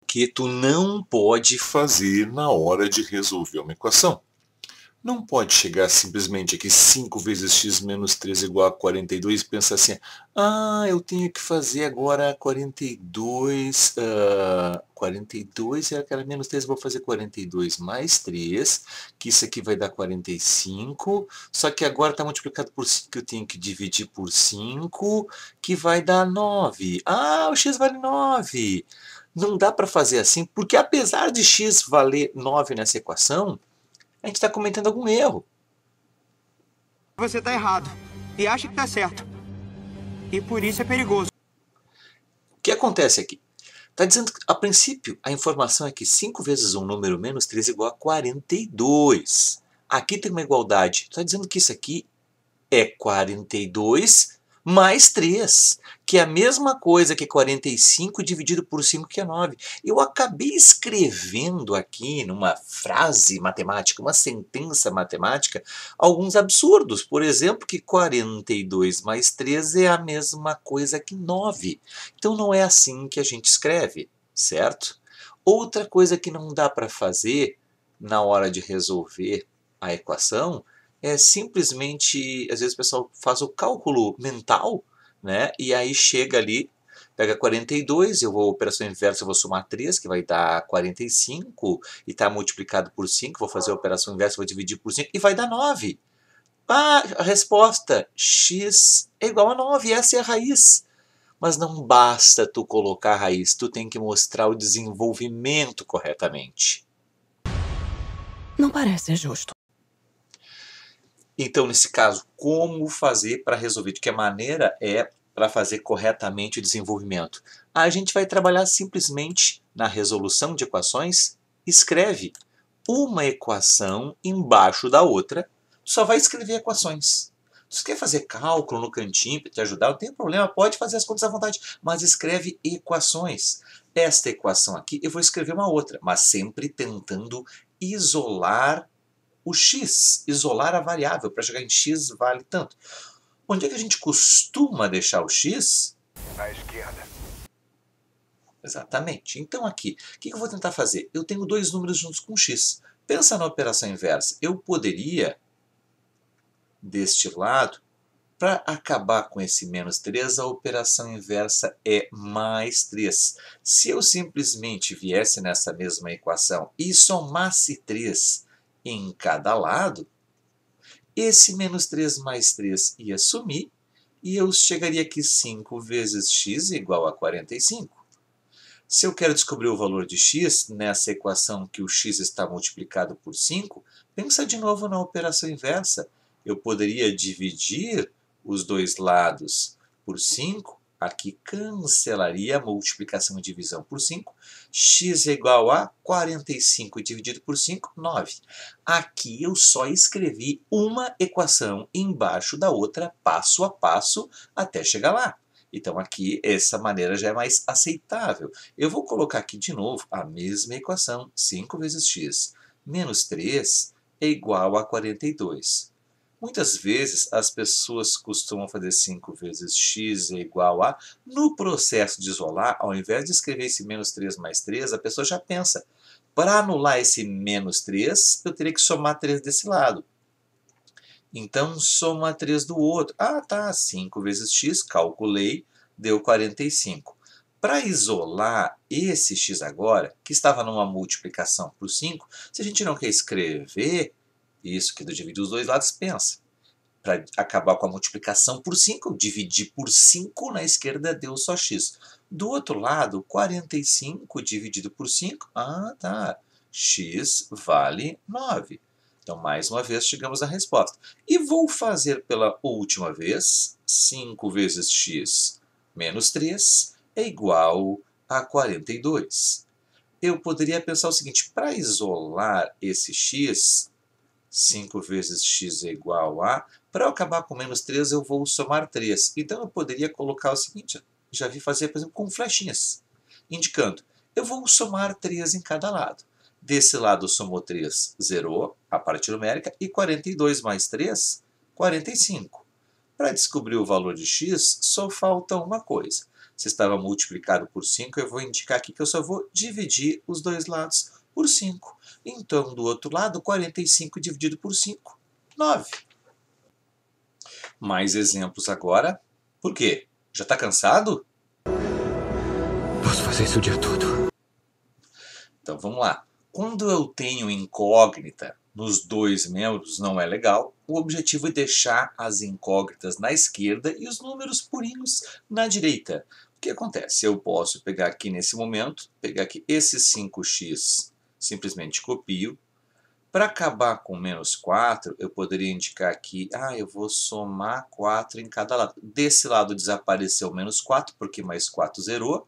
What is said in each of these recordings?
que tu não pode fazer na hora de resolver uma equação. Não pode chegar simplesmente aqui 5 vezes x menos 3 igual a 42 e pensar assim, eu tenho que fazer agora 42, 42 é aquela menos 3, eu vou fazer 42 mais 3, que isso aqui vai dar 45, só que agora está multiplicado por 5, eu tenho que dividir por 5, que vai dar 9. O x vale 9. Não dá para fazer assim, porque apesar de x valer 9 nessa equação, a gente está cometendo algum erro. Você está errado e acha que está certo. E por isso é perigoso. O que acontece aqui? Está dizendo que, a princípio, a informação é que 5 vezes um número menos 3 é igual a 42. Aqui tem uma igualdade. Está dizendo que isso aqui é 42 mais 3, que é a mesma coisa que 45 dividido por 5, que é 9. Eu acabei escrevendo aqui, numa frase matemática, uma sentença matemática, alguns absurdos. Por exemplo, que 42 mais 3 é a mesma coisa que 9. Então não é assim que a gente escreve, certo? Outra coisa que não dá para fazer na hora de resolver a equação é simplesmente, às vezes o pessoal faz o cálculo mental, né? E aí chega ali, pega 42, eu vou, operação inversa, eu vou somar 3, que vai dar 45, e está multiplicado por 5, vou fazer a operação inversa, vou dividir por 5, e vai dar 9. A resposta, x é igual a 9, essa é a raiz. Mas não basta tu colocar a raiz, tu tem que mostrar o desenvolvimento corretamente. Não parece justo. Então, nesse caso, como fazer para resolver? De que maneira é para fazer corretamente o desenvolvimento? A gente vai trabalhar simplesmente na resolução de equações. Escreve uma equação embaixo da outra. Só vai escrever equações. Se você quer fazer cálculo no cantinho para te ajudar, não tem problema, pode fazer as contas à vontade, mas escreve equações. Esta equação aqui, eu vou escrever uma outra, mas sempre tentando isolar o x, isolar a variável, para chegar em x vale tanto. Onde é que a gente costuma deixar o x? À esquerda. Exatamente. Então aqui, o que eu vou tentar fazer? Eu tenho dois números juntos com x. Pensa na operação inversa. Eu poderia, deste lado, para acabar com esse menos 3, a operação inversa é mais 3. Se eu simplesmente viesse nessa mesma equação e somasse 3 em cada lado, esse menos 3 mais 3 ia sumir e eu chegaria aqui 5 vezes x igual a 45. Se eu quero descobrir o valor de x nessa equação que o x está multiplicado por 5, pensa de novo na operação inversa. Eu poderia dividir os dois lados por 5, aqui cancelaria a multiplicação e divisão por 5. X é igual a 45 dividido por 5, 9. Aqui eu só escrevi uma equação embaixo da outra, passo a passo, até chegar lá. Então aqui essa maneira já é mais aceitável. Eu vou colocar aqui de novo a mesma equação, 5 vezes x menos 3 é igual a 42. Muitas vezes as pessoas costumam fazer 5 vezes x é igual a... No processo de isolar, ao invés de escrever esse menos 3 mais 3, a pessoa já pensa, para anular esse menos 3, eu teria que somar 3 desse lado. Então, soma 3 do outro. Tá, 5 vezes x, calculei, deu 45. Para isolar esse x agora, que estava numa multiplicação por 5, se a gente não quer escrever isso que divide os dois lados, pensa. Para acabar com a multiplicação por 5, eu dividi por 5 na esquerda, deu só x. Do outro lado, 45 dividido por 5, tá, x vale 9. Então, mais uma vez, chegamos à resposta. E vou fazer pela última vez, 5 vezes x menos 3 é igual a 42. Eu poderia pensar o seguinte, para isolar esse x, 5 vezes x é igual a... Para eu acabar com menos 3, eu vou somar 3. Então, eu poderia colocar o seguinte, já vi fazer, por exemplo, com flechinhas, indicando, eu vou somar 3 em cada lado. Desse lado, somou 3, zerou a parte numérica, e 42 mais 3, 45. Para descobrir o valor de x, só falta uma coisa. Se estava multiplicado por 5, eu vou indicar aqui que eu só vou dividir os dois lados por 5. Então, do outro lado, 45 dividido por 5, 9. Mais exemplos agora. Por quê? Já está cansado? Posso fazer isso o dia todo. Então, vamos lá. Quando eu tenho incógnita nos dois membros, não é legal. O objetivo é deixar as incógnitas na esquerda e os números purinhos na direita. O que acontece? Eu posso pegar aqui nesse momento, pegar aqui esse 5x, simplesmente copio. Para acabar com menos 4, eu poderia indicar aqui, eu vou somar 4 em cada lado. Desse lado desapareceu menos 4, porque mais 4 zerou.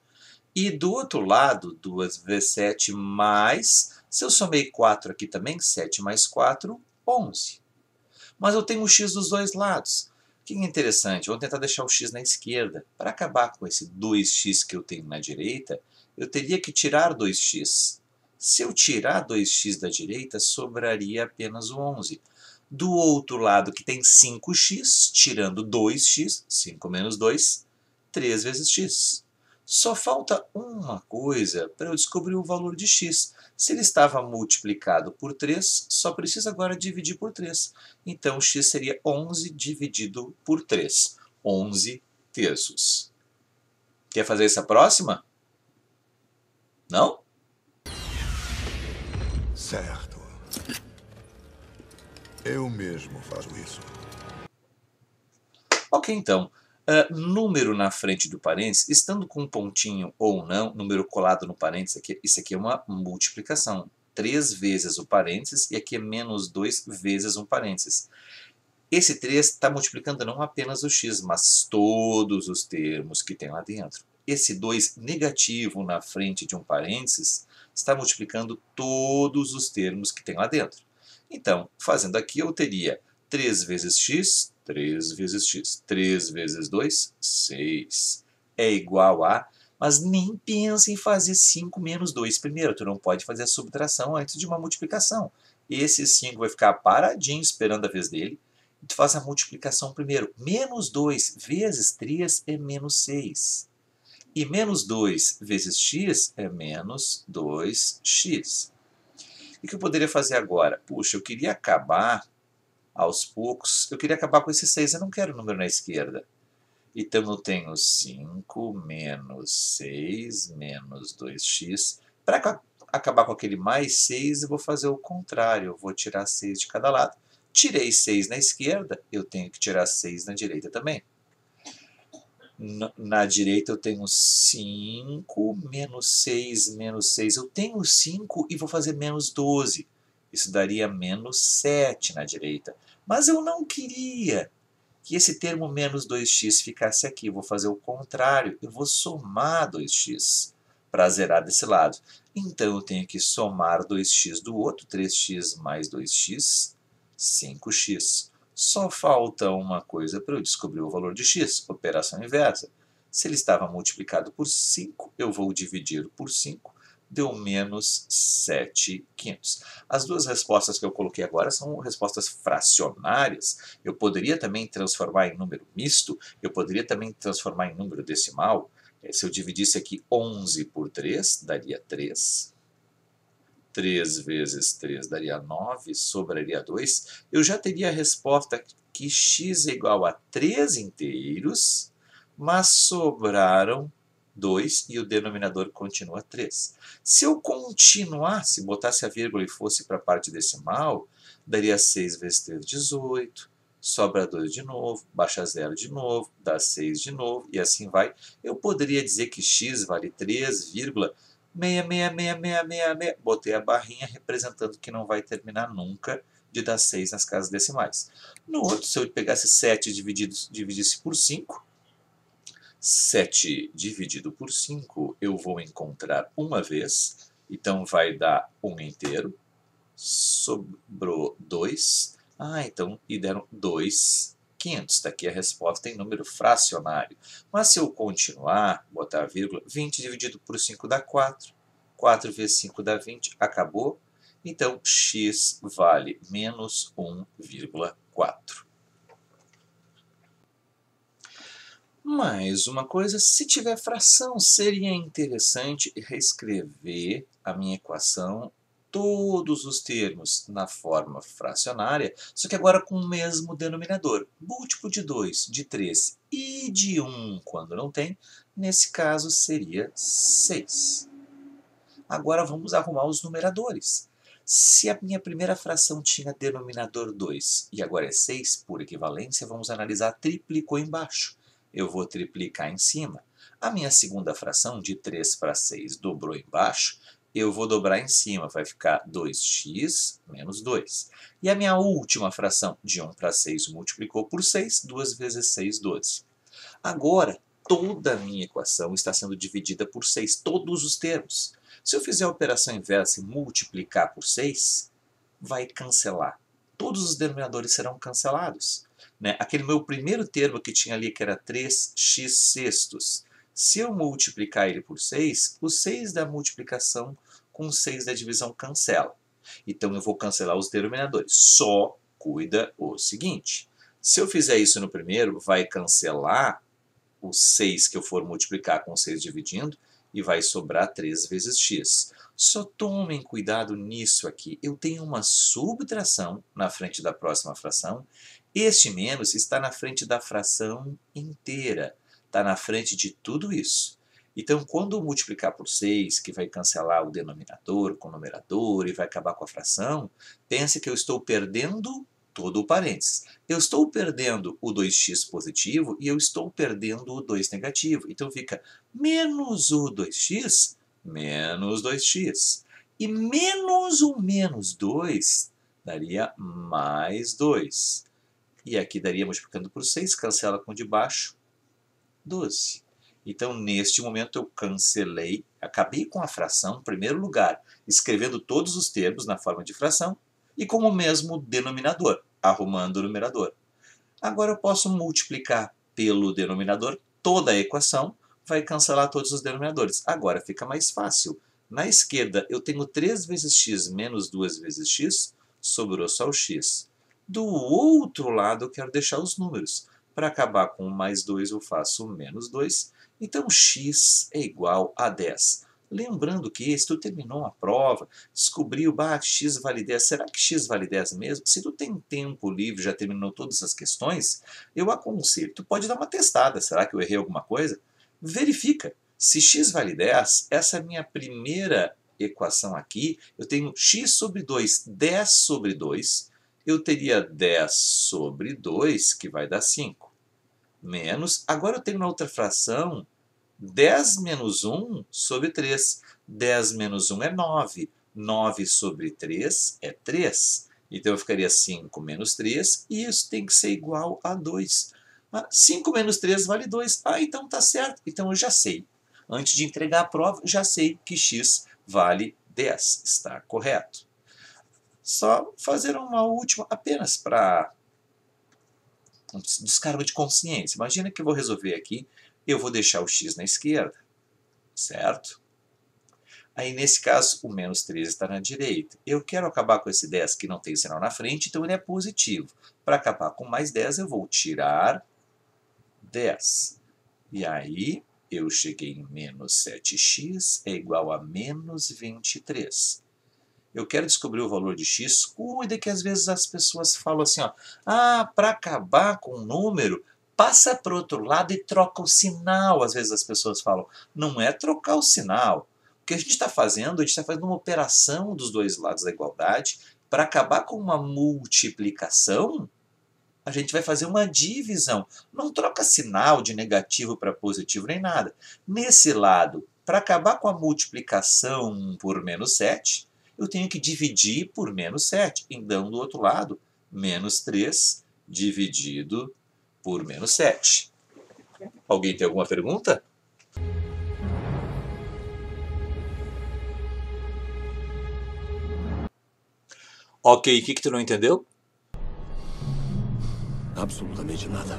E do outro lado, 2 vezes 7 mais, se eu somei 4 aqui também, 7 mais 4, 11. Mas eu tenho o x dos dois lados. O que é interessante? Vou tentar deixar o x na esquerda. Para acabar com esse 2x que eu tenho na direita, eu teria que tirar 2x. Se eu tirar 2x da direita, sobraria apenas o 11. Do outro lado, que tem 5x, tirando 2x, 5 menos 2, 3 vezes x. Só falta uma coisa para eu descobrir o valor de x. Se ele estava multiplicado por 3, só preciso agora dividir por 3. Então, x seria 11 dividido por 3. 11 terços. Quer fazer essa próxima? Não? Certo. Eu mesmo faço isso. Ok, então. Número na frente do parênteses, estando com um pontinho ou não, número colado no parênteses, isso aqui é uma multiplicação. 3 vezes o parênteses e aqui é menos 2 vezes um parênteses. Esse 3 está multiplicando não apenas o x, mas todos os termos que tem lá dentro. Esse 2 negativo na frente de um parênteses está multiplicando todos os termos que tem lá dentro. Então, fazendo aqui, eu teria 3 vezes x, 3 vezes x, 3 vezes 2, 6, é igual a... Mas nem pense em fazer 5 menos 2 primeiro, tu não pode fazer a subtração antes de uma multiplicação. Esse 5 vai ficar paradinho esperando a vez dele, e tu faz a multiplicação primeiro. Menos 2 vezes 3 é menos 6. E menos 2 vezes x é menos 2x. O que eu poderia fazer agora? Puxa, eu queria acabar aos poucos, eu queria acabar com esse 6, eu não quero o número na esquerda. Então eu tenho 5 menos 6 menos 2x. Para acabar com aquele mais 6, eu vou fazer o contrário, eu vou tirar 6 de cada lado. Tirei 6 na esquerda, eu tenho que tirar 6 na direita também. Na direita eu tenho 5 menos 6 menos 6. Eu tenho 5 e vou fazer menos 12. Isso daria menos 7 na direita. Mas eu não queria que esse termo menos 2x ficasse aqui. Eu vou fazer o contrário. Eu vou somar 2x para zerar desse lado. Então eu tenho que somar 2x do outro. 3x mais 2x, 5x. Só falta uma coisa para eu descobrir o valor de x, operação inversa. Se ele estava multiplicado por 5, eu vou dividir por 5, deu menos 7/5. As duas respostas que eu coloquei agora são respostas fracionárias. Eu poderia também transformar em número misto, eu poderia também transformar em número decimal. Se eu dividisse aqui 11 por 3, daria 3. 3 vezes 3 daria 9, sobraria 2. Eu já teria a resposta que x é igual a 3 inteiros, mas sobraram 2 e o denominador continua 3. Se eu continuasse, botasse a vírgula e fosse para a parte decimal, daria 6 vezes 3, 18. Sobra 2 de novo, baixa 0 de novo, dá 6 de novo, e assim vai. Eu poderia dizer que x vale 3,66666. Botei a barrinha representando que não vai terminar nunca de dar 6 nas casas decimais. No outro, se eu pegasse 7 e dividisse por 5, 7 dividido por 5, eu vou encontrar uma vez, então vai dar 1 inteiro, sobrou 2, então, e deram 2/500, está aqui a resposta em número fracionário. Mas se eu continuar, botar a vírgula, 20 dividido por 5 dá 4, 4 vezes 5 dá 20, acabou, então x vale menos 1,4. Mais uma coisa, se tiver fração, seria interessante reescrever a minha equação, todos os termos na forma fracionária, só que agora com o mesmo denominador. Múltiplo de 2, de 3 e de 1, quando não tem, nesse caso seria 6. Agora vamos arrumar os numeradores. Se a minha primeira fração tinha denominador 2 e agora é 6, por equivalência, vamos analisar triplicou embaixo. Eu vou triplicar em cima. A minha segunda fração, de 3 para 6, dobrou embaixo. Eu vou dobrar em cima, vai ficar 2x menos 2. E a minha última fração, de 1 para 6, multiplicou por 6, 2 vezes 6, 12. Agora, toda a minha equação está sendo dividida por 6, todos os termos. Se eu fizer a operação inversa e multiplicar por 6, vai cancelar. Todos os denominadores serão cancelados. Né? Aquele meu primeiro termo que tinha ali, que era 3x sextos, se eu multiplicar ele por 6, o 6 da multiplicação com o 6 da divisão cancela. Então eu vou cancelar os denominadores. Só cuida o seguinte. Se eu fizer isso no primeiro, vai cancelar o 6 que eu for multiplicar com 6 dividindo e vai sobrar 3 vezes x. Só tomem cuidado nisso aqui. Eu tenho uma subtração na frente da próxima fração. Este menos está na frente da fração inteira. Está na frente de tudo isso. Então, quando eu multiplicar por 6, que vai cancelar o denominador com o numerador e vai acabar com a fração, pense que eu estou perdendo todo o parênteses. Eu estou perdendo o 2x positivo e eu estou perdendo o 2 negativo. Então, fica menos o 2x, menos 2x. E menos o menos 2 daria mais 2. E aqui daria, multiplicando por 6, cancela com o de baixo, 12. Então, neste momento, eu cancelei, acabei com a fração, em primeiro lugar, escrevendo todos os termos na forma de fração e com o mesmo denominador, arrumando o numerador. Agora eu posso multiplicar pelo denominador toda a equação, vai cancelar todos os denominadores. Agora fica mais fácil. Na esquerda, eu tenho 3 vezes x menos 2 vezes x, sobrou só o x. Do outro lado, eu quero deixar os números. Para acabar com o mais 2, eu faço o menos 2. Então, x é igual a 10. Lembrando que se tu terminou a prova, descobriu, x vale 10, será que x vale 10 mesmo? Se tu tem tempo livre, já terminou todas as questões, eu aconselho, tu pode dar uma testada, será que eu errei alguma coisa? Verifica, se x vale 10, essa é a minha primeira equação aqui, eu tenho x sobre 2, 10 sobre 2, eu teria 10 sobre 2, que vai dar 5, menos, agora eu tenho na outra fração, 10 menos 1 sobre 3. 10 menos 1 é 9. 9 sobre 3 é 3. Então eu ficaria 5 menos 3 e isso tem que ser igual a 2. 5 menos 3 vale 2. Então está certo. Então eu já sei. Antes de entregar a prova, já sei que x vale 10. Está correto. Só fazer uma última, apenas para um descargo de consciência. Imagina que eu vou resolver aqui. Eu vou deixar o x na esquerda, certo? Aí, nesse caso, o menos 3 está na direita. Eu quero acabar com esse 10 que não tem sinal na frente, então ele é positivo. Para acabar com mais 10, eu vou tirar 10. E aí, eu cheguei em menos 7x é igual a menos 23. Eu quero descobrir o valor de x. Cuida que às vezes as pessoas falam assim, ó, para acabar com um número, passa para o outro lado e troca o sinal. Às vezes as pessoas falam, não é trocar o sinal. O que a gente está fazendo uma operação dos dois lados da igualdade. Para acabar com uma multiplicação, a gente vai fazer uma divisão. Não troca sinal de negativo para positivo nem nada. Nesse lado, para acabar com a multiplicação por menos 7, eu tenho que dividir por menos 7. Então, do outro lado, menos 3 dividido por menos 7. Alguém tem alguma pergunta? Ok, o que tu não entendeu? Absolutamente nada.